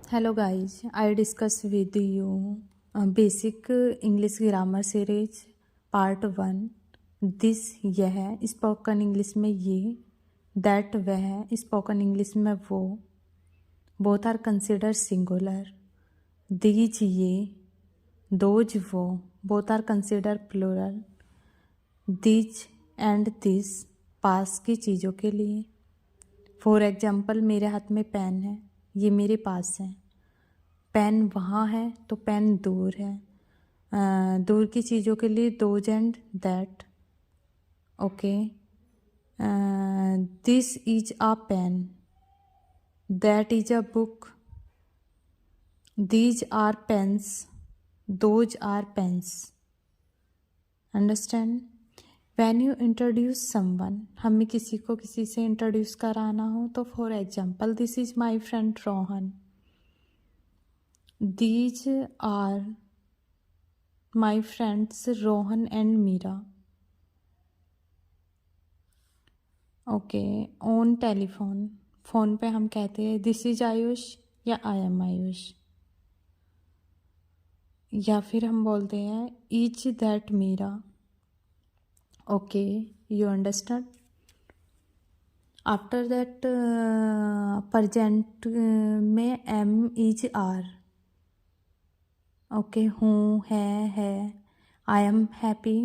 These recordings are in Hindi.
Hello guys, I discuss with you basic English grammar series part 1. This यह स्पोकन इंग्लिश में ये, दैट वह स्पोकन इंग्लिश में वो, both are consider singular, these ये, दोज वो, both are consider plural, these and this पास की चीज़ों के लिए। फॉर एग्जाम्पल मेरे हाथ में पेन है, ये मेरे पास है। पेन वहाँ है तो पेन दूर है। दूर की चीज़ों के लिए those and that. Okay, this is a pen, that is a book, these are pens, those are pens. Understand? When you introduce someone, हमें किसी को किसी से इंट्रोड्यूस कराना हो तो for example this is my friend Rohan, these are my friends Rohan and Meera. Okay, on telephone, phone पे हम कहते हैं दिस इज आयुष या आई एम आयुष, या फिर हम बोलते हैं is that Meera. Okay, you understand? After that present में एम इज आर। ओके, हूँ, है, आई एम हैप्पी,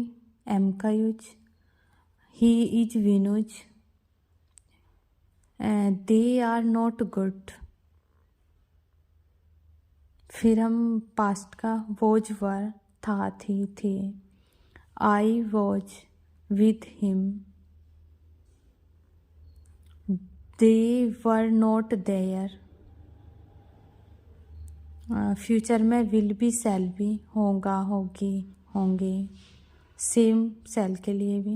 एम का use, he is Venus, they are not good. फिर हम पास्ट का वॉज वर, था, थी, थे, I was with him, they were not there. Future में विल बी, शैल बी, होगा, होगी, होंगे, सेम सेल के लिए भी।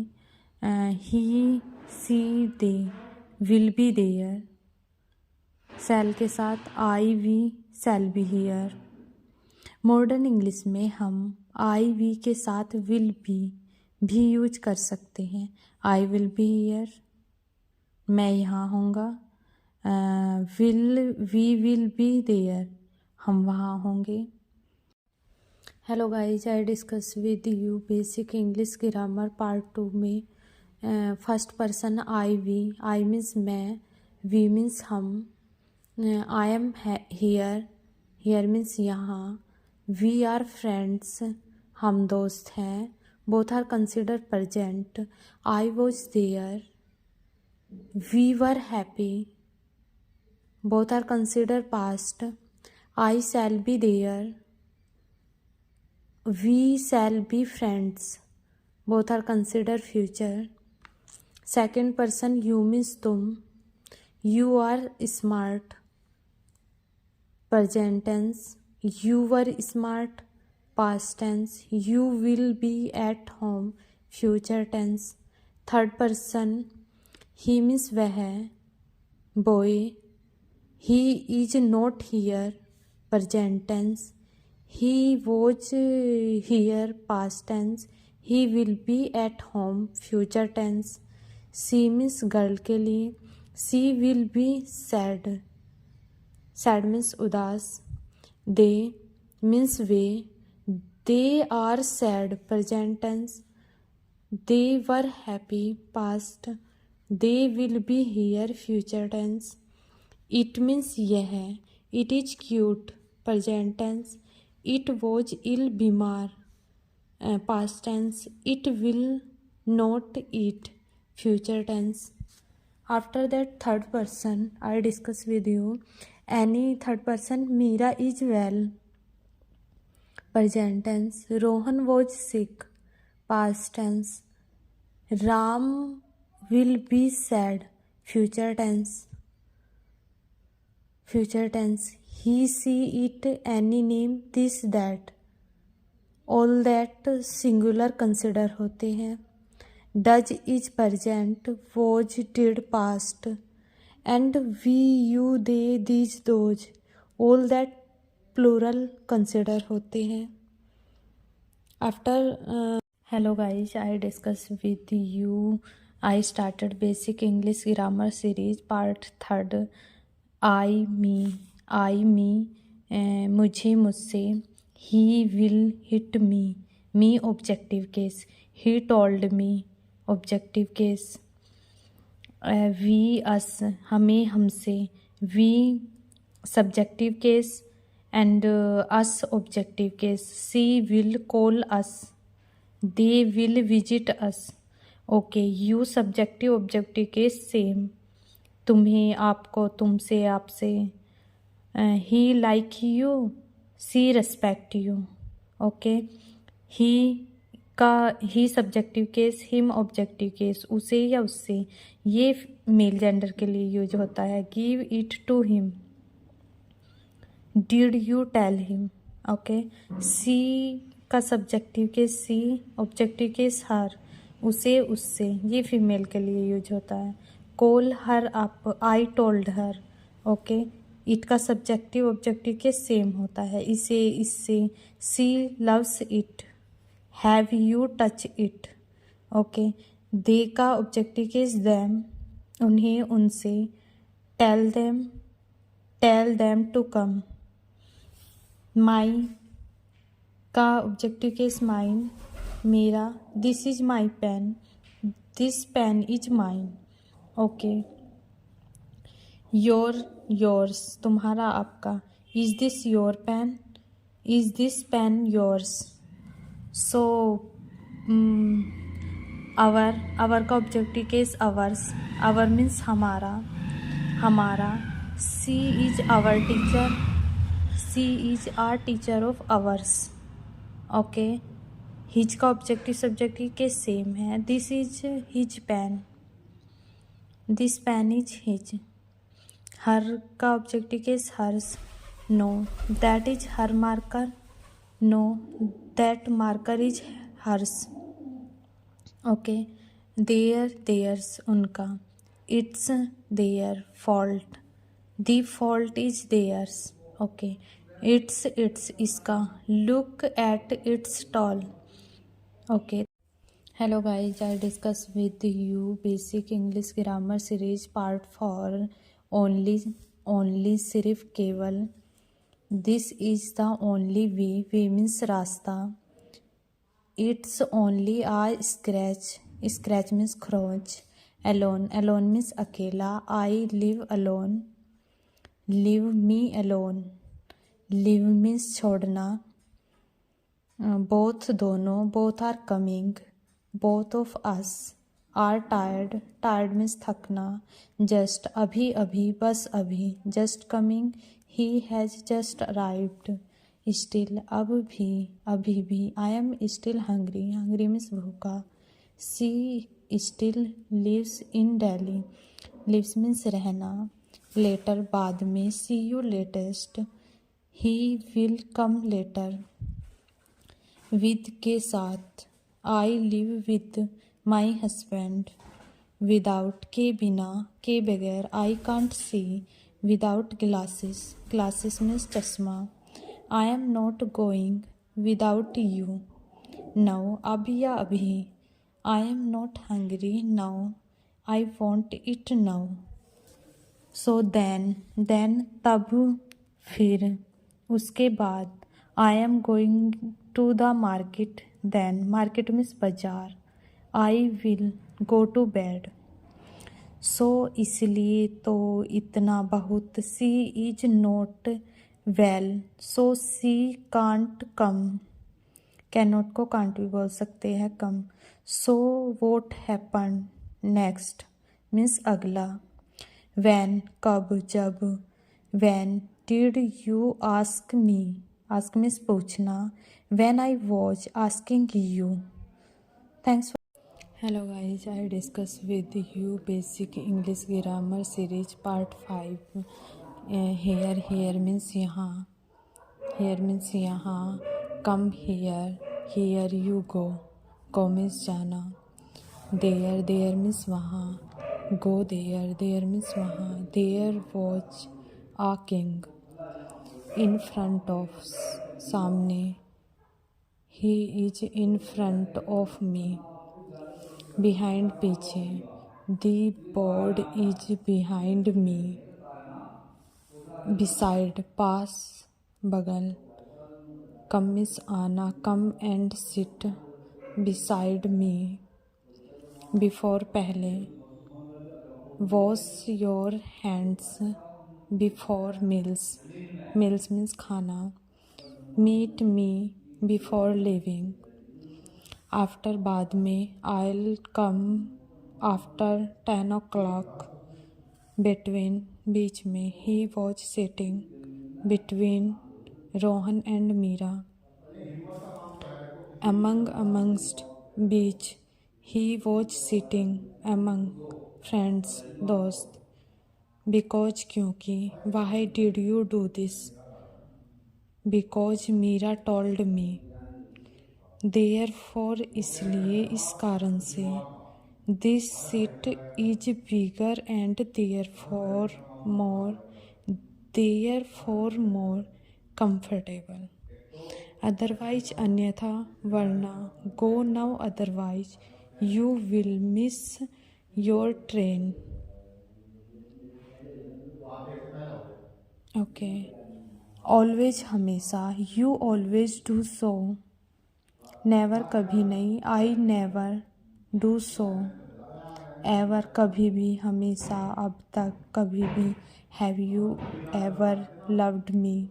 He, she, they will be there, cell के साथ I we, shall be here. Modern English में हम आई वी के साथ विल बी भी यूज कर सकते हैं। आई विल बी हियर, मैं यहाँ होऊंगा। वी विल बी देयर, हम वहाँ होंगे। Hello guys, I discuss with you basic English grammar part 2 में first person I we, I means मैं, वी मीन्स हम, I am here, here means यहाँ, वी आर फ्रेंड्स, हम दोस्त हैं, both are consider present, I was there, we were happy, both are consider past, I shall be there, we shall be friends, both are considered future. Second person you means तुम, you are smart, present tense, you were smart, past tense, you will be at home, future tense. Third person he means वह, boy, he is not here, present tense, he was here, past tense, he will be at home, future tense. She means girl के लिए, she will be sad, sad means उदास। they means way, they are sad, present tense, they were happy, past, they will be here, future tense। it means यह, it is cute, present tense, it was ill, बीमार, past tense, it will not eat, future tense। after that third person I discuss with you any third person, Meera is well, present tense, Rohan was sick, past tense, Ram will be sad, future tense, future tense, he, she, it, any name, this, that, all that singular consider होते हैं। Does is present, was, did past, and we, you, they, these, those, all that plural consider होते हैं। After hello guys, I discuss with you, I started basic English grammar series part 3, I, me, I me मुझे मुझसे, he will hit me objective case, he told me objective case, we us हमें हमसे, we subjective case and us objective case, C will call us, they will visit us. Okay, you subjective objective case same, तुम्हें आपको तुमसे आपसे, he like you, she respect you. Okay, he का he subjective case, him objective case, उसे या उससे, ये मेल जेंडर के लिए यूज होता है। Give it to him, did you tell him. Okay, she का subjective case she, objective case her, उसे उससे, ये फीमेल के लिए यूज होता है। Call her up, I told her. Okay, it का सब्जेक्टिव ऑब्जेक्टिव केस सेम होता है, इसे इससे, she loves it, have you touch it. Okay, they का ऑब्जेक्टिव केस देम, उन्हें उनसे, tell them to come. My का ऑब्जेक्टिव केस माइन, मेरा, this is my pen, this pen is mine. Okay, yours तुम्हारा आपका, is this your pen, is this pen yours. So our का objective case ours, our means हमारा, she is our teacher, she is our teacher of ours. Okay, his का ऑब्जेक्टिव सब्जेक्टिव केस सेम है, this is his pen, this pen is his. Her का objective case hers, no, that is her marker, no, that marker is hers. Okay, theirs उनका, it's their fault, the fault is theirs. Okay, its इसका, look at its tall. Okay, hello guys, I discuss with you basic English grammar series part 4 only सिर्फ केवल, this is the only way means रास्ता, it's only a scratch means खरोंच, एलोन मीन्स अकेला, I live alone, leave me alone, leave means छोड़ना, बोथ दोनों, both are coming, both of us are tired means थकना, जस्ट अभी अभी, बस अभी, just coming, he has just arrived, still अभी भी, I am still hungry means भूखा, she still lives in Delhi, lives means रहना, लेटर बाद में, see you latest, he will come later, with के साथ, I live with my husband, without के बिना, के बगैर, I can't see, without glasses means चश्मा, I am not going without you, now अभी या अभी, आई am not hungry now, I want it now. So then तब, फिर, उसके बाद, I am going to the market, then market means बाजार, I will go to bed. So इसलिए, तो, इतना, बहुत, she is not well, so she can't come, cannot को कांट भी बोल सकते हैं come. So what happen next means अगला, वैन कब जब, when did you ask me, ask means पूछना, when I was asking you. Thanks for. Hello guys, I discuss with you basic English grammar series part 5 here means यहाँ, हेयर मीन्स यहाँ, come here you go means जाना, देयर मीन्स वहाँ, गो देयर मीन्स वहाँ, there was a king, in front of सामने, he is in front of me, behind पीछे, the board is behind me, beside पास बगल, come is आना, come and sit beside me, before पहले, wash your hands before meals, meals means खाना, meet me before leaving, after बाद में, I'll come after 10 o'clock, between बीच में, he was sitting between Rohan and Meera, amongst beach, he was sitting among friends दोस्त, because क्योंकि, why did you do this, because Meera told me, therefore इसलिए इस कारण से, this seat is bigger and therefore more comfortable, otherwise अन्यथा वरना, go now otherwise you will miss your train. Okay. Always हमेशा, you always do so, never कभी नहीं, I never do so, ever कभी भी, हमेशा, अब तक, कभी भी, have you ever loved me,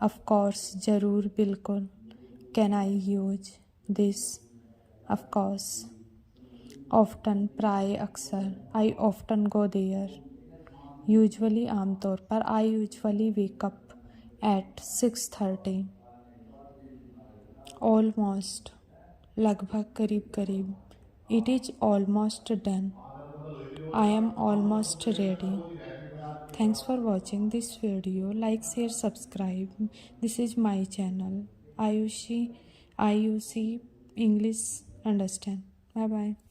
of course जरूर, बिल्कुल, can I use this, of course, often प्राय अक्सर, I often go there, usually आमतौर पर, I usually wake up at 6:30, almost लगभग, करीब करीब, it is almost done, I am almost ready. Thanks for watching this video. Like, share, subscribe. This is my channel, IUC English Understand. Bye bye.